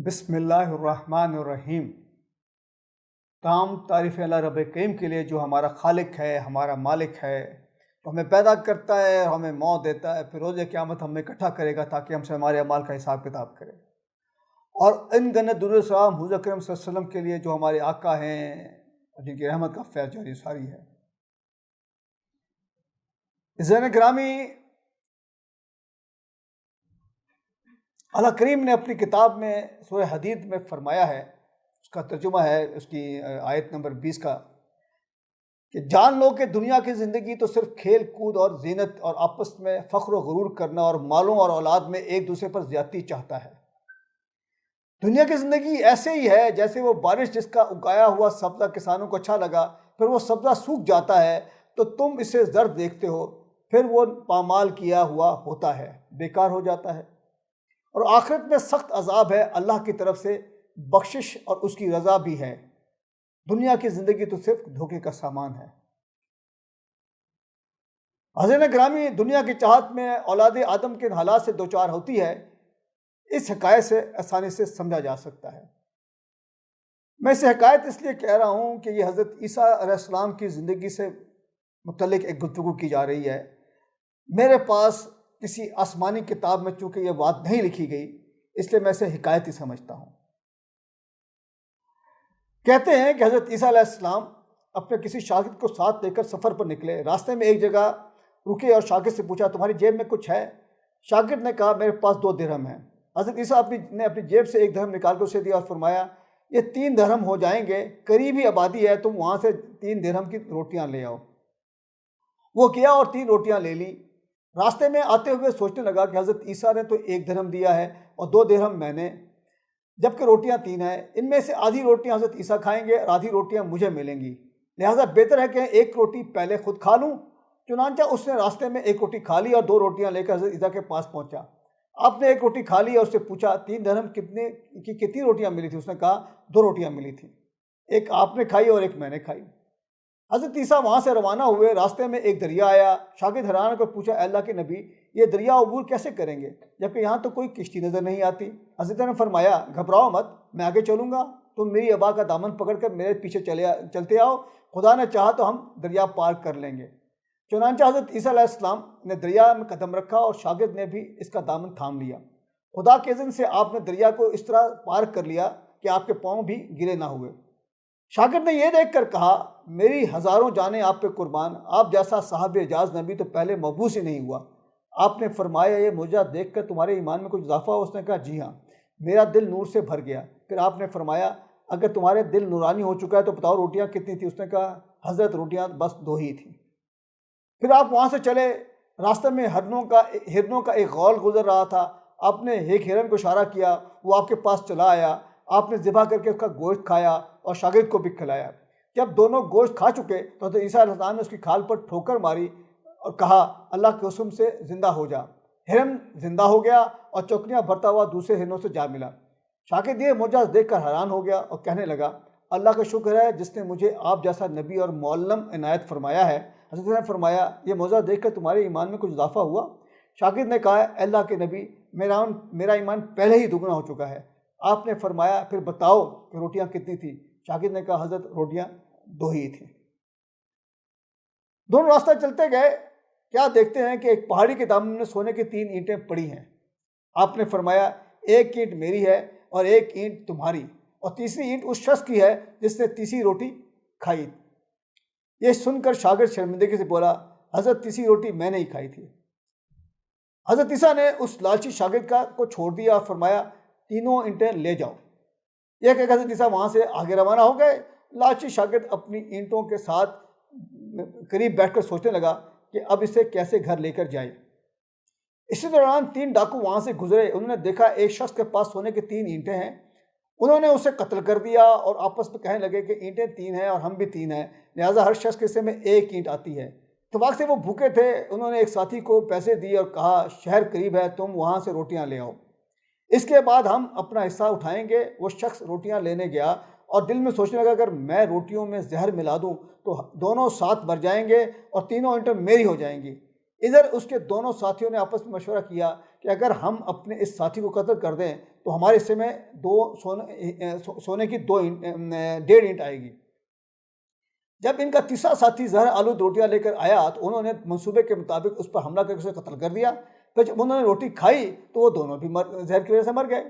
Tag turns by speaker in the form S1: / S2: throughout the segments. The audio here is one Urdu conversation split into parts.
S1: بسم اللہ الرحمن الرحیم۔ تمام تعریف اللہ رب کریم کے لیے جو ہمارا خالق ہے، ہمارا مالک ہے، جو ہمیں پیدا کرتا ہے اور ہمیں موت دیتا ہے، پھر روز قیامت ہمیں اکٹھا کرے گا تاکہ ہم سے ہمارے اعمال کا حساب کتاب کرے۔ اور ان گنت درود و سلام حضور اکرم صلی اللہ علیہ وسلم کے لیے جو ہمارے آقا ہیں اور جن کی رحمت کا فیض جاری ساری ہے۔ عزیزان گرامی، اللہ کریم نے اپنی کتاب میں سورہ حدید میں فرمایا ہے، اس کا ترجمہ ہے اس کی آیت نمبر 20 کا، کہ جان لو کہ دنیا کی زندگی تو صرف کھیل کود اور زینت اور آپس میں فخر و غرور کرنا اور مالوں اور اولاد میں ایک دوسرے پر زیادتی چاہتا ہے۔ دنیا کی زندگی ایسے ہی ہے جیسے وہ بارش جس کا اگایا ہوا سبزہ کسانوں کو اچھا لگا، پھر وہ سبزہ سوکھ جاتا ہے تو تم اسے زرد دیکھتے ہو، پھر وہ پامال کیا ہوا ہوتا ہے، بیکار ہو جاتا ہے، اور آخرت میں سخت عذاب ہے، اللہ کی طرف سے بخشش اور اس کی رضا بھی ہے۔ دنیا کی زندگی تو صرف دھوکے کا سامان ہے۔ حضرت گرامی، دنیا کی چاہت میں اولاد آدم کے حالات سے دوچار ہوتی ہے، اس حکایت سے آسانی سے سمجھا جا سکتا ہے۔ میں اسے حکایت اس لیے کہہ رہا ہوں کہ یہ حضرت عیسیٰ علیہ السلام کی زندگی سے متعلق ایک گفتگو کی جا رہی ہے۔ میرے پاس کسی آسمانی کتاب میں چونکہ یہ بات نہیں لکھی گئی، اس لیے میں اسے حکایت ہی سمجھتا ہوں۔ کہتے ہیں کہ حضرت عیسیٰ علیہ السلام اپنے کسی شاگرد کو ساتھ لے کر سفر پر نکلے۔ راستے میں ایک جگہ رکے اور شاگرد سے پوچھا، تمہاری جیب میں کچھ ہے؟ شاگرد نے کہا، میرے پاس 2 درہم ہیں۔ حضرت عیسیٰ نے اپنی جیب سے 1 درہم نکال کر اسے دیا اور فرمایا، یہ 3 درہم ہو جائیں گے، قریبی آبادی ہے، تم وہاں سے 3 درہم کی روٹیاں لے آؤ۔ وہ کیا اور 3 روٹیاں لے لی۔ راستے میں آتے ہوئے سوچنے لگا کہ حضرت عیسیٰ نے تو 1 درہم دیا ہے اور 2 درہم میں نے، جبکہ روٹیاں 3 ہیں، ان میں سے آدھی روٹیاں حضرت عیسیٰ کھائیں گے اور آدھی روٹیاں مجھے ملیں گی، لہٰذا بہتر ہے کہ 1 روٹی پہلے خود کھا لوں۔ چنانچہ اس نے راستے میں 1 روٹی کھا لی اور 2 روٹیاں لے کر حضرت عیسیٰ کے پاس پہنچا۔ آپ نے 1 روٹی کھا لی اور اس سے پوچھا، 3 درہم کتنی روٹیاں ملی تھی؟ اس نے کہا 2 روٹیاں ملی تھیں، ایک آپ نے کھائی اور ایک میں نے کھائی۔ حضرت عیسیٰ وہاں سے روانہ ہوئے، راستے میں ایک دریا آیا۔ شاگرد حیران ہو کر پوچھا، اے اللہ کے نبی، یہ دریا عبور کیسے کریں گے جبکہ یہاں تو کوئی کشتی نظر نہیں آتی؟ حضرت نے فرمایا، گھبراؤ مت، میں آگے چلوں گا، تم میری ابا کا دامن پکڑ کر میرے پیچھے چلتے آؤ، خدا نے چاہا تو ہم دریا پار کر لیں گے۔ چنانچہ حضرت عیسیٰ علیہ السلام نے دریا میں قدم رکھا اور شاگرد نے بھی اس کا دامن تھام لیا۔ خدا کے اذن سے آپ نے دریا کو اس طرح پار کر لیا کہ آپ کے پاؤں بھی گرے نہ ہوئے۔ شاگرد نے یہ دیکھ کر کہا، میری ہزاروں جانیں آپ پہ قربان، آپ جیسا صاحب اعجاز نبی تو پہلے مبعوث ہی نہیں ہوا۔ آپ نے فرمایا، یہ معجزہ دیکھ کر تمہارے ایمان میں کچھ اضافہ ہو؟ اس نے کہا، جی ہاں، میرا دل نور سے بھر گیا۔ پھر آپ نے فرمایا، اگر تمہارے دل نورانی ہو چکا ہے تو بتاؤ روٹیاں کتنی تھیں؟ اس نے کہا، حضرت روٹیاں بس 2 ہی تھیں۔ پھر آپ وہاں سے چلے، راستے میں ہرنوں کا ایک غول گزر رہا تھا۔ آپ نے ایک ہرن کو اشارہ کیا، وہ آپ کے پاس چلا آیا، آپ نے ذبح کر کے اس کا گوشت کھایا اور شاگرد کو بھی کھلایا۔ جب دونوں گوشت کھا چکے تو حضرت عیسیٰ علیہ السلام نے اس کی کھال پر ٹھوکر ماری اور کہا، اللہ کے حکم سے زندہ ہو جا۔ ہرن زندہ ہو گیا اور چوکیاں بھرتا ہوا دوسرے ہرنوں سے جا ملا۔ شاگرد یہ معجزہ دیکھ کر حیران ہو گیا اور کہنے لگا، اللہ کا شکر ہے جس نے مجھے آپ جیسا نبی اور معلم عنایت فرمایا ہے۔ حضرت نے فرمایا، یہ معجزہ دیکھ کر تمہارے ایمان میں کچھ اضافہ ہوا؟ شاگرد نے کہا، اے اللہ کے نبی، میرا ایمان پہلے ہی دگنا ہو چکا ہے۔ آپ نے فرمایا، پھر بتاؤ کہ روٹیاں کتنی تھیں؟ شاگرد نے کہا، حضرت روٹیاں 2 ہی تھیں۔ دونوں راستہ چلتے گئے، کیا دیکھتے ہیں کہ ایک پہاڑی کے دامن میں سونے کی 3 اینٹیں پڑی ہیں۔ آپ نے فرمایا، 1 اینٹ میری ہے اور 1 اینٹ تمہاری، اور تیسری اینٹ اس شخص کی ہے جس نے تیسری روٹی کھائی۔ یہ سن کر شاگرد شرمندگی سے بولا، حضرت تیسری روٹی میں نے ہی کھائی تھی۔ حضرت عیسیٰ نے اس لالچی شاگرد کو چھوڑ دیا اور فرمایا، 3 اینٹیں لے جاؤ۔ یہ کہ حضرت عیسیٰ وہاں سے آگے روانہ ہو گئے۔ لالچی شاگرد اپنی اینٹوں کے ساتھ قریب بیٹھ کر سوچنے لگا کہ اب اسے کیسے گھر لے کر جائے۔ اسی دوران 3 ڈاکو وہاں سے گزرے۔ انہوں نے دیکھا ایک شخص کے پاس سونے کی 3 اینٹیں ہیں۔ انہوں نے اسے قتل کر دیا اور آپس میں کہنے لگے کہ اینٹیں 3 ہیں اور ہم بھی 3 ہیں، لہٰذا ہر شخص کے حصے میں 1 اینٹ آتی ہے۔ اتفاق سے وہ بھوکے تھے، انہوں نے ایک ساتھی کو پیسے دیے اور کہا، شہر قریب ہے، تم وہاں سے روٹیاں لے آؤ، اس کے بعد ہم اپنا حصہ اٹھائیں گے۔ وہ شخص روٹیاں لینے گیا اور دل میں سوچنے لگا، اگر میں روٹیوں میں زہر ملا دوں تو دونوں ساتھ مر جائیں گے اور 3 اینٹیں میری ہو جائیں گی۔ ادھر اس کے دونوں ساتھیوں نے آپس میں مشورہ کیا کہ اگر ہم اپنے اس ساتھی کو قتل کر دیں تو ہمارے حصے میں سونے کی 1.5 اینٹ آئے گی۔ جب ان کا تیسرا ساتھی زہر آلود روٹیاں لے کر آیا تو انہوں نے منصوبے کے مطابق اس پر حملہ کر کے اسے قتل کر دیا۔ پھر جب انہوں نے روٹی کھائی تو وہ دونوں بھی زہر کی وجہ سے مر گئے۔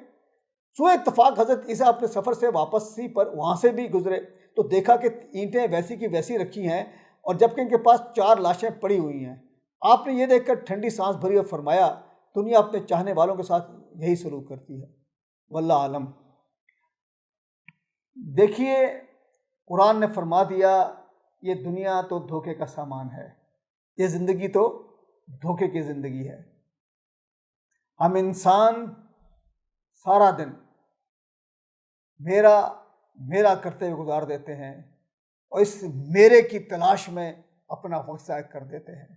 S1: سوئے اتفاق حضرت عیسیٰ اپنے سفر سے واپسی پر وہاں سے بھی گزرے تو دیکھا کہ اینٹیں ویسی کی ویسی رکھی ہیں اور جبکہ ان کے پاس 4 لاشیں پڑی ہوئی ہیں۔ آپ نے یہ دیکھ کر ٹھنڈی سانس بھری اور فرمایا دنیا اپنے چاہنے والوں کے ساتھ یہی سلوک کرتی ہے، واللہ عالم۔ دیکھیے قرآن نے فرما دیا یہ دنیا تو دھوکے کا سامان ہے، یہ زندگی تو دھوکے کی زندگی ہے۔ ہم انسان سارا دن میرا کرتے ہوئے گزار دیتے ہیں اور اس میرے کی تلاش میں اپنا وقت ضائع کر دیتے ہیں۔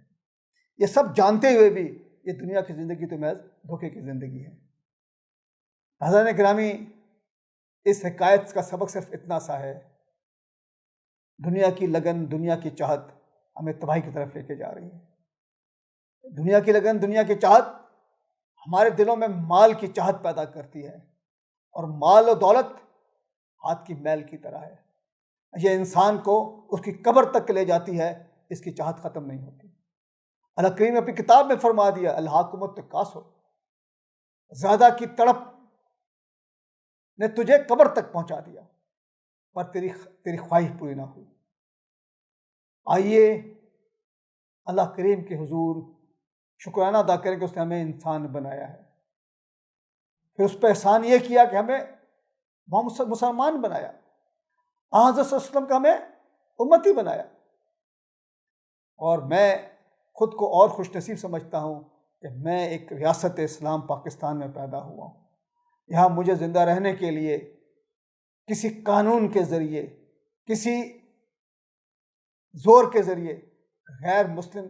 S1: یہ سب جانتے ہوئے بھی یہ دنیا کی زندگی تو محض دھوکے کی زندگی ہے۔ حضرات گرامی، اس حکایت کا سبق صرف اتنا سا ہے، دنیا کی لگن، دنیا کی چاہت ہمیں تباہی کی طرف لے کے جا رہی ہے۔ دنیا کی لگن، دنیا کی چاہت ہمارے دلوں میں مال کی چاہت پیدا کرتی ہے، اور مال و دولت ہاتھ کی میل کی طرح ہے، یہ انسان کو اس کی قبر تک لے جاتی ہے، اس کی چاہت ختم نہیں ہوتی۔ اللہ کریم نے اپنی کتاب میں فرما دیا الہاکم التکاثر، زیادہ کی تڑپ نے تجھے قبر تک پہنچا دیا پر تیری خواہش پوری نہ ہوئی۔ آئیے اللہ کریم کے حضور شکرانہ ادا کریں کہ اس نے ہمیں انسان بنایا ہے، پھر اس پہ احسان یہ کیا کہ ہمیں مسلمان بنایا، حضرت صلی اللہ علیہ وسلم کا ہمیں امتی بنایا۔ اور میں خود کو اور خوش نصیب سمجھتا ہوں کہ میں ایک ریاست اسلام پاکستان میں پیدا ہوا ہوں۔ یہاں مجھے زندہ رہنے کے لیے کسی قانون کے ذریعے، کسی زور کے ذریعے غیر مسلم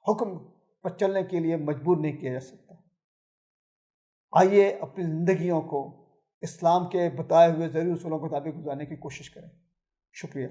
S1: حکم پر چلنے کے لیے مجبور نہیں کیا جا سکتا۔ آئیے اپنی زندگیوں کو اسلام کے بتائے ہوئے ضروری اصولوں کے مطابق گزارنے کی کوشش کریں۔ شکریہ۔